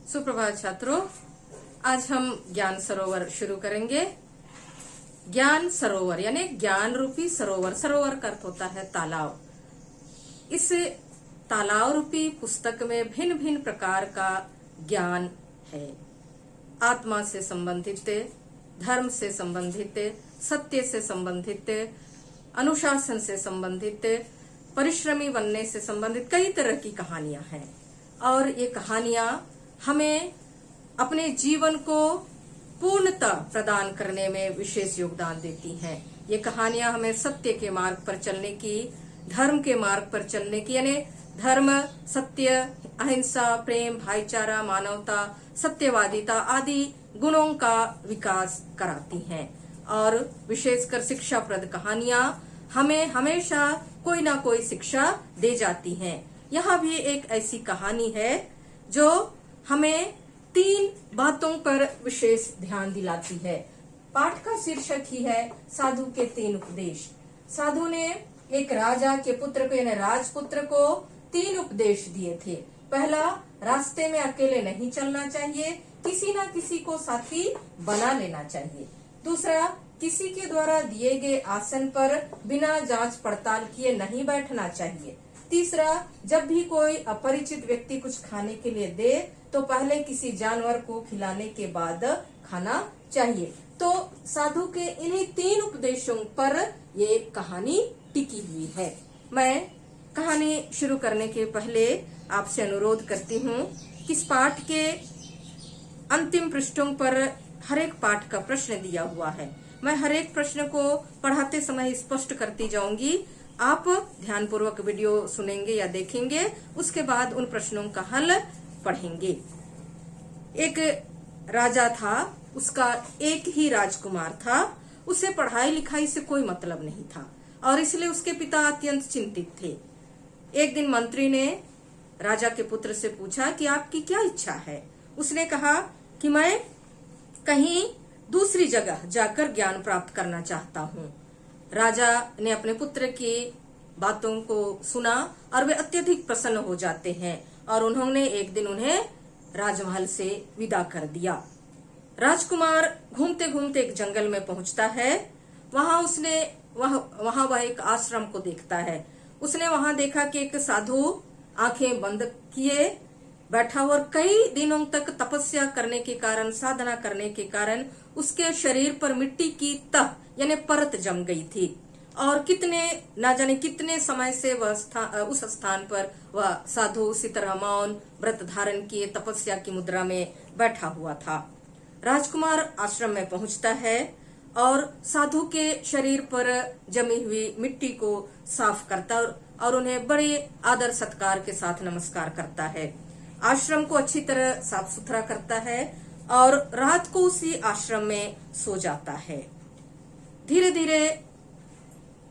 सुप्रभात छात्रों, आज हम ज्ञान सरोवर शुरू करेंगे। ज्ञान सरोवर यानी ज्ञान रूपी सरोवर। सरोवर का अर्थ होता है तालाब। इस तालाब रूपी पुस्तक में भिन्न भिन्न प्रकार का ज्ञान है। आत्मा से संबंधित, धर्म से संबंधित, सत्य से संबंधित, अनुशासन से संबंधित, परिश्रमी बनने से संबंधित कई तरह की कहानियां हैं। और ये कहानियां हमें अपने जीवन को पूर्णता प्रदान करने में विशेष योगदान देती हैं। ये कहानियां हमें सत्य के मार्ग पर चलने की, धर्म के मार्ग पर चलने की, यानी धर्म, सत्य, अहिंसा, प्रेम, भाईचारा, मानवता, सत्यवादिता आदि गुणों का विकास कराती हैं। और विशेषकर शिक्षाप्रद कहानियां हमें हमेशा कोई ना कोई शिक्षा दे जाती हैं। यहाँ भी एक ऐसी कहानी है जो हमें 3 बातों पर विशेष ध्यान दिलाती है। पाठ का शीर्षक ही है साधु के 3 उपदेश। साधु ने एक राजा के पुत्र को यानी राजपुत्र को 3 उपदेश दिए थे। पहला, रास्ते में अकेले नहीं चलना चाहिए, किसी ना किसी को साथी बना लेना चाहिए। दूसरा, किसी के द्वारा दिए गए आसन पर बिना जांच पड़ताल किए नहीं बैठना चाहिए। तीसरा, जब भी कोई अपरिचित व्यक्ति कुछ खाने के लिए दे तो पहले किसी जानवर को खिलाने के बाद खाना चाहिए। तो साधु के इन्हीं 3 उपदेशों पर ये कहानी टिकी हुई है। मैं कहानी शुरू करने के पहले आपसे अनुरोध करती हूँ कि इस पाठ के अंतिम पृष्ठों पर हर एक पाठ का प्रश्न दिया हुआ है। मैं हर एक प्रश्न को पढ़ाते समय स्पष्ट करती जाऊंगी। आप ध्यानपूर्वक वीडियो सुनेंगे या देखेंगे, उसके बाद उन प्रश्नों का हल पढ़ेंगे। एक राजा था, उसका एक ही राजकुमार था। उसे पढ़ाई लिखाई से कोई मतलब नहीं था और इसलिए उसके पिता अत्यंत चिंतित थे। एक दिन मंत्री ने राजा के पुत्र से पूछा कि आपकी क्या इच्छा है। उसने कहा कि मैं कहीं दूसरी जगह जाकर ज्ञान प्राप्त करना चाहता हूँ। राजा ने अपने पुत्र की बातों को सुना और वे अत्यधिक प्रसन्न हो जाते हैं और उन्होंने एक दिन उन्हें राजमहल से विदा कर दिया। राजकुमार घूमते घूमते एक जंगल में पहुंचता है। वहां वह एक आश्रम को देखता है। उसने वहां देखा कि एक साधु आंखें बंद किए बैठा हुआ और कई दिनों तक तपस्या करने के कारण, साधना करने के कारण उसके शरीर पर मिट्टी की तह यानी परत जम गई थी और ना जाने कितने समय से उस स्थान पर वह साधु उसी तरह मौन व्रत धारण किए तपस्या की मुद्रा में बैठा हुआ था। राजकुमार आश्रम में पहुंचता है और साधु के शरीर पर जमी हुई मिट्टी को साफ करता और उन्हें बड़े आदर सत्कार के साथ नमस्कार करता है। आश्रम को अच्छी तरह साफ सुथरा करता है और रात को उसी आश्रम में सो जाता है। धीरे धीरे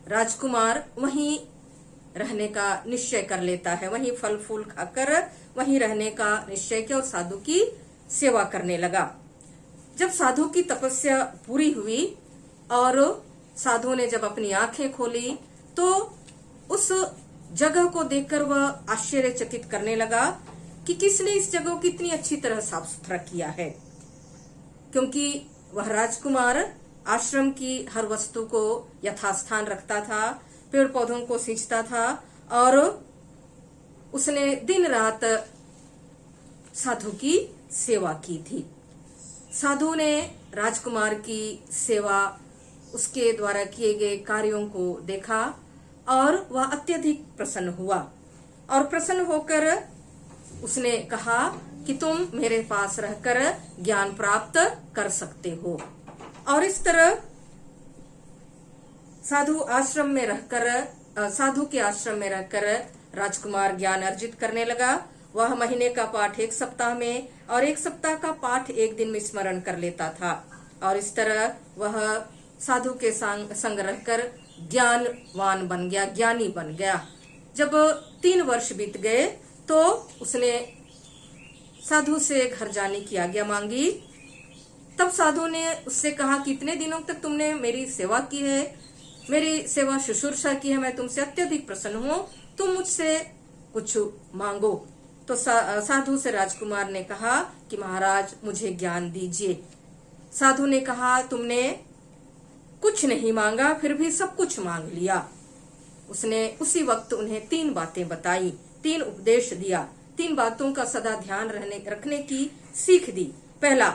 राजकुमार वहीं रहने का निश्चय कर लेता है। वहीं फल फूल खाकर वहीं रहने का निश्चय किया और साधु की सेवा करने लगा। जब साधु की तपस्या पूरी हुई और साधु ने जब अपनी आंखें खोली तो उस जगह को देखकर वह आश्चर्यचकित करने लगा कि किसने इस जगह को कितनी अच्छी तरह साफ सुथरा किया है। क्योंकि वह राजकुमार आश्रम की हर वस्तु को यथास्थान रखता था, पेड़ पौधों को सींचता था और उसने दिन रात साधु की सेवा की थी। साधु ने राजकुमार की सेवा, उसके द्वारा किए गए कार्यों को देखा और वह अत्यधिक प्रसन्न हुआ और प्रसन्न होकर उसने कहा कि तुम मेरे पास रहकर ज्ञान प्राप्त कर सकते हो। और इस तरह साधु के आश्रम में रहकर राजकुमार ज्ञान अर्जित करने लगा। वह महीने का पाठ 1 सप्ताह में और 1 सप्ताह का पाठ 1 दिन में स्मरण कर लेता था और इस तरह वह साधु के संग रहकर ज्ञानवान बन गया, ज्ञानी बन गया। जब 3 वर्ष बीत गए तो उसने साधु से घर जाने की आज्ञा मांगी। तब साधु ने उससे कहा कि इतने दिनों तक तुमने मेरी सेवा की है, मेरी सेवा शुश्रूषा की है, मैं तुमसे अत्यधिक प्रसन्न हूँ, तुम मुझसे कुछ मांगो। तो साधु से राजकुमार ने कहा कि महाराज मुझे ज्ञान दीजिए। साधु ने कहा तुमने कुछ नहीं मांगा, फिर भी सब कुछ मांग लिया। उसने उसी वक्त उन्हें 3 बातें बताई, 3 उपदेश दिया, 3 बातों का सदा ध्यान रखने की सीख दी। पहला,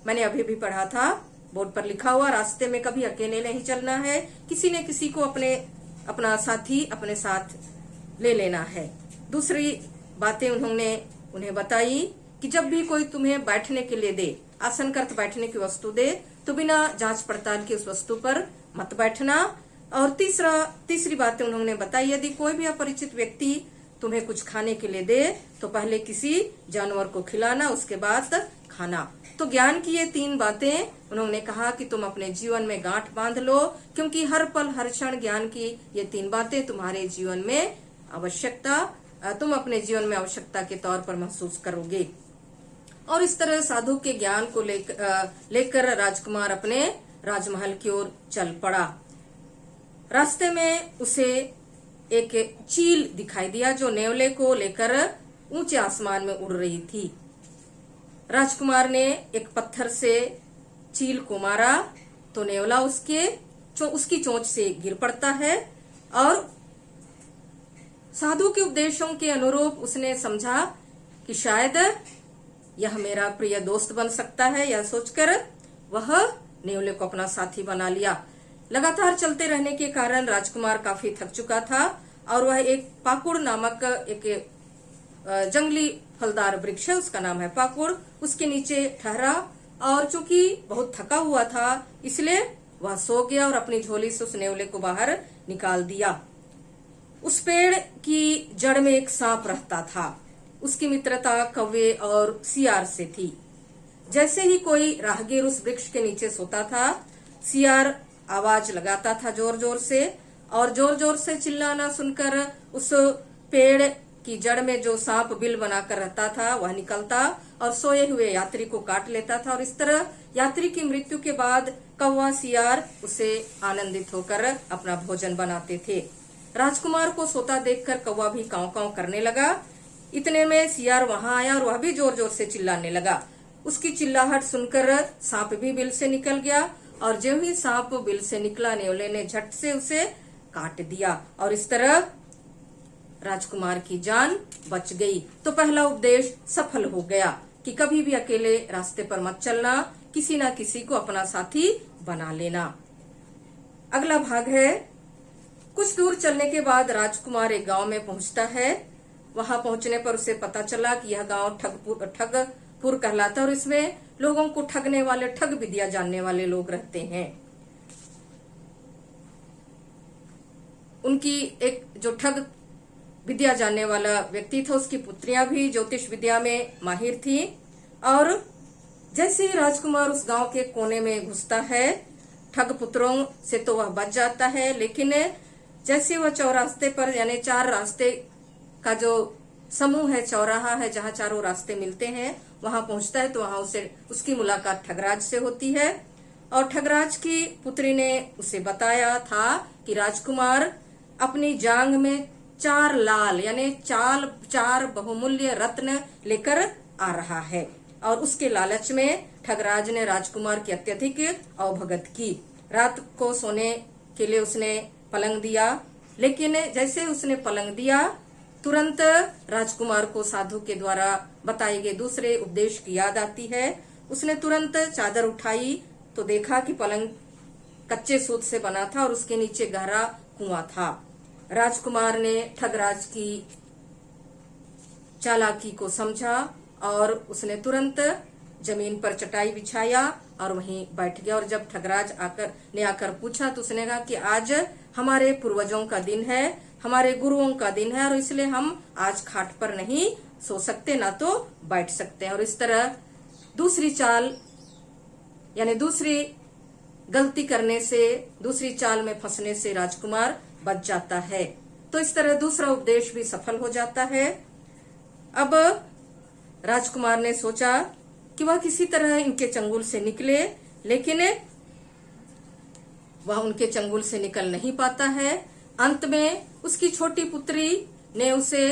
मैंने अभी भी पढ़ा था, बोर्ड पर लिखा हुआ, रास्ते में कभी अकेले नहीं चलना है, किसी न किसी को अपना साथी अपने साथ ले लेना है। दूसरी बातें उन्होंने उन्हें बताई कि जब भी कोई तुम्हें बैठने के लिए दे, आसन करत बैठने की वस्तु दे, तो बिना जांच पड़ताल के उस वस्तु पर मत बैठना। और तीसरी बातें उन्होंने बताई, यदि कोई भी अपरिचित व्यक्ति तुम्हें कुछ खाने के लिए दे तो पहले किसी जानवर को खिलाना, उसके बाद खाना। तो ज्ञान की ये 3 बातें उन्होंने कहा कि तुम अपने जीवन में गांठ बांध लो, क्योंकि हर पल हर क्षण ज्ञान की ये 3 बातें तुम्हारे जीवन में तुम अपने जीवन में आवश्यकता के तौर पर महसूस करोगे। और इस तरह साधु के ज्ञान को लेकर राजकुमार अपने राजमहल की ओर चल पड़ा। रास्ते में उसे एक चील दिखाई दिया जो नेवले को लेकर ऊंचे आसमान में उड़ रही थी। राजकुमार ने एक पत्थर से चील को मारा तो नेवला उसकी चोंच से गिर पड़ता है, और साधु के उपदेशों के अनुरूप उसने समझा कि शायद यह मेरा प्रिय दोस्त बन सकता है। यह सोचकर वह नेवले को अपना साथी बना लिया। लगातार चलते रहने के कारण राजकुमार काफी थक चुका था और वह एक पाकुड़ नामक एक जंगली फलदार वृक्ष है, उसका नाम है पाकुड़, उसके नीचे ठहरा। और चूंकि बहुत थका हुआ था इसलिए वह सो गया और अपनी झोली से उस नेवले को बाहर निकाल दिया। उस पेड़ की जड़ में एक सांप रहता था। उसकी मित्रता कौवे और सियार से थी। जैसे ही कोई राहगीर उस वृक्ष के नीचे सोता था, सियार आवाज लगाता था जोर जोर से, और जोर जोर से चिल्लाना सुनकर उस पेड़ की जड़ में जो सांप बिल बनाकर रहता था वह निकलता और सोए हुए यात्री को काट लेता था। और इस तरह यात्री की मृत्यु के बाद कौवा सियार उसे आनंदित होकर अपना भोजन बनाते थे। राजकुमार को सोता देखकर कौवा भी कांव कांव करने लगा। इतने में सियार वहां आया और वह भी जोर जोर से चिल्लाने लगा। उसकी चिल्लाहट सुनकर सांप भी बिल से निकल गया, और जो ही सांप बिल से निकला नेवले ने झट से उसे काट दिया, और इस तरह राजकुमार की जान बच गई। तो पहला उपदेश सफल हो गया कि कभी भी अकेले रास्ते पर मत चलना, किसी ना किसी को अपना साथी बना लेना। अगला भाग है, कुछ दूर चलने के बाद राजकुमार एक गांव में पहुंचता है। वहां पहुंचने पर उसे पता चला कि यह गांव ठगपुर कहलाता है और इसमें लोगों को ठगने वाले, ठग विद्या जानने वाले लोग रहते हैं। उनकी एक जो ठग विद्या जानने वाला व्यक्ति था, उसकी पुत्रियां भी ज्योतिष विद्या में माहिर थी। और जैसे ही राजकुमार उस गांव के कोने में घुसता है, ठग पुत्रों से तो वह बच जाता है, लेकिन जैसे वह चौरास्ते पर, यानी 4 रास्ते का जो समूह है, चौराहा है जहां चारों रास्ते मिलते हैं, वहां पहुंचता है तो वहां उसकी मुलाकात ठगराज से होती है। और ठगराज की पुत्री ने उसे बताया था कि राजकुमार अपनी जांग में 4 लाल यानी 4 बहुमूल्य रत्न लेकर आ रहा है, और उसके लालच में ठगराज ने राजकुमार की अत्यधिक अवभगत की। रात को सोने के लिए उसने पलंग दिया, लेकिन जैसे उसने पलंग दिया तुरंत राजकुमार को साधु के द्वारा बताए गए दूसरे उपदेश की याद आती है। उसने तुरंत चादर उठाई तो देखा कि पलंग कच्चे सूत से बना था और उसके नीचे गहरा कुआं था। राजकुमार ने ठगराज की चालाकी को समझा और उसने तुरंत जमीन पर चटाई बिछाया और वहीं बैठ गया। और जब ठगराज आकर पूछा तो उसने कहा कि आज हमारे पूर्वजों का दिन है, हमारे गुरुओं का दिन है, और इसलिए हम आज खाट पर नहीं सो सकते, ना तो बैठ सकते हैं। और इस तरह दूसरी चाल यानी दूसरी गलती करने से, दूसरी चाल में फंसने से राजकुमार बच जाता है। तो इस तरह दूसरा उपदेश भी सफल हो जाता है। अब राजकुमार ने सोचा कि वह किसी तरह इनके चंगुल से निकले, लेकिन वह उनके चंगुल से निकल नहीं पाता है। अंत में उसकी छोटी पुत्री ने उसे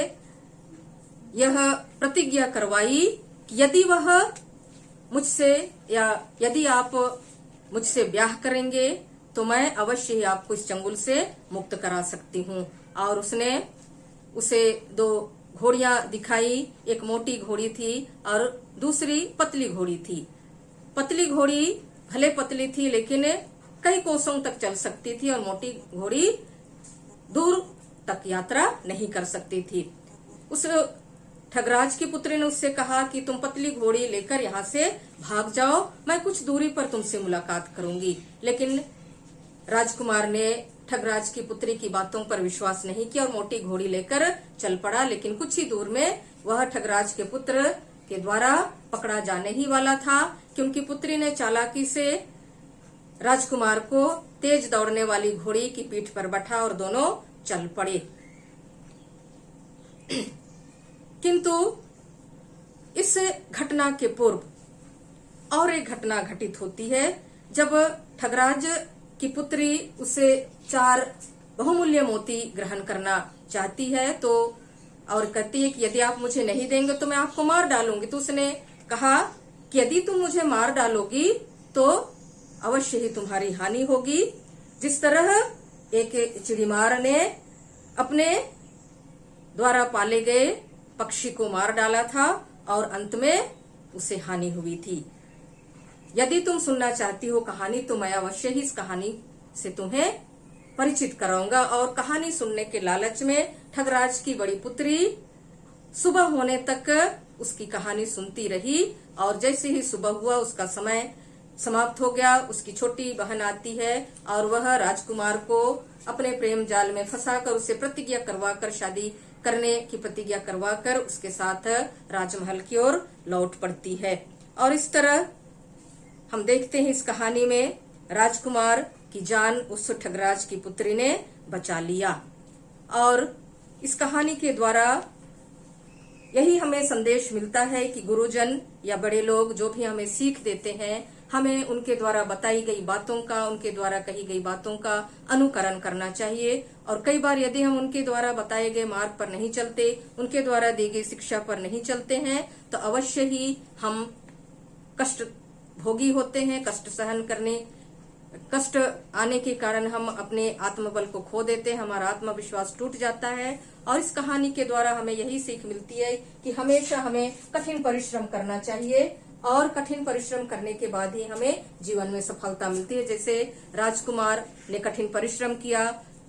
यह प्रतिज्ञा करवाई कि यदि वह मुझसे या यदि आप मुझसे ब्याह करेंगे तो मैं अवश्य ही आपको इस चंगुल से मुक्त करा सकती हूँ। और उसने उसे 2 घोड़ियां दिखाई, एक मोटी घोड़ी थी और दूसरी पतली घोड़ी थी। पतली घोड़ी भले पतली थी लेकिन कई कोसों तक चल सकती थी और मोटी घोड़ी दूर तक यात्रा नहीं कर सकती थी। उस ठगराज की पुत्री ने उससे कहा कि तुम पतली घोड़ी लेकर यहाँ से भाग जाओ, मैं कुछ दूरी पर तुमसे मुलाकात करूंगी। लेकिन राजकुमार ने ठगराज की पुत्री की बातों पर विश्वास नहीं किया और मोटी घोड़ी लेकर चल पड़ा। लेकिन कुछ ही दूर में वह ठगराज के पुत्र के द्वारा पकड़ा जाने ही वाला था, क्योंकि पुत्री ने चालाकी से राजकुमार को तेज दौड़ने वाली घोड़ी की पीठ पर बैठा और दोनों चल पड़े। किंतु इस घटना के पूर्व और एक घटना घटित होती है। जब ठगराज की पुत्री उसे 4 बहुमूल्य मोती ग्रहण करना चाहती है तो और कहती है कि यदि आप मुझे नहीं देंगे तो मैं आपको मार डालूंगी। तो उसने कहा कि यदि तुम मुझे मार डालोगी तो अवश्य ही तुम्हारी हानि होगी। जिस तरह एक चिड़ीमार ने अपने द्वारा पाले गए पक्षी को मार डाला था और अंत में उसे हानि हुई थी। यदि तुम सुनना चाहती हो कहानी तो मैं अवश्य ही इस कहानी से तुम्हें परिचित कराऊंगा। और कहानी सुनने के लालच में ठगराज की बड़ी पुत्री सुबह होने तक उसकी कहानी सुनती रही और जैसे ही सुबह हुआ उसका समय समाप्त हो गया। उसकी छोटी बहन आती है और वह राजकुमार को अपने प्रेम जाल में फंसाकर उसे प्रतिज्ञा करवाकर शादी करने की प्रतिज्ञा करवाकर उसके साथ राजमहल की ओर लौट पड़ती है। और इस तरह हम देखते हैं इस कहानी में राजकुमार की जान उस ठगराज की पुत्री ने बचा लिया। और इस कहानी के द्वारा यही हमें संदेश मिलता है कि गुरुजन या बड़े लोग जो भी हमें सीख देते हैं, हमें उनके द्वारा बताई गई बातों का, उनके द्वारा कही गई बातों का अनुकरण करना चाहिए। और कई बार यदि हम उनके द्वारा बताए गए मार्ग पर नहीं चलते, उनके द्वारा दी गई शिक्षा पर नहीं चलते हैं तो अवश्य ही हम कष्ट भोगी होते हैं। कष्ट आने के कारण हम अपने आत्मबल को खो देते हैं, हमारा आत्मविश्वास टूट जाता है। और इस कहानी के द्वारा हमें यही सीख मिलती है कि हमेशा हमें कठिन परिश्रम करना चाहिए और कठिन परिश्रम करने के बाद ही हमें जीवन में सफलता मिलती है। जैसे राजकुमार ने कठिन परिश्रम किया,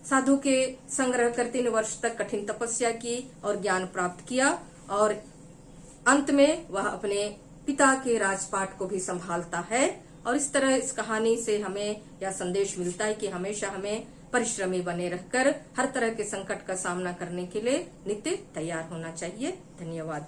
साधु के संग रहकर 3 वर्ष तक कठिन तपस्या की और ज्ञान प्राप्त किया और अंत में वह अपने पिता के राजपाट को भी संभालता है। और इस तरह इस कहानी से हमें यह संदेश मिलता है कि हमेशा हमें परिश्रमी बने रहकर हर तरह के संकट का सामना करने के लिए नित्य तैयार होना चाहिए। धन्यवाद।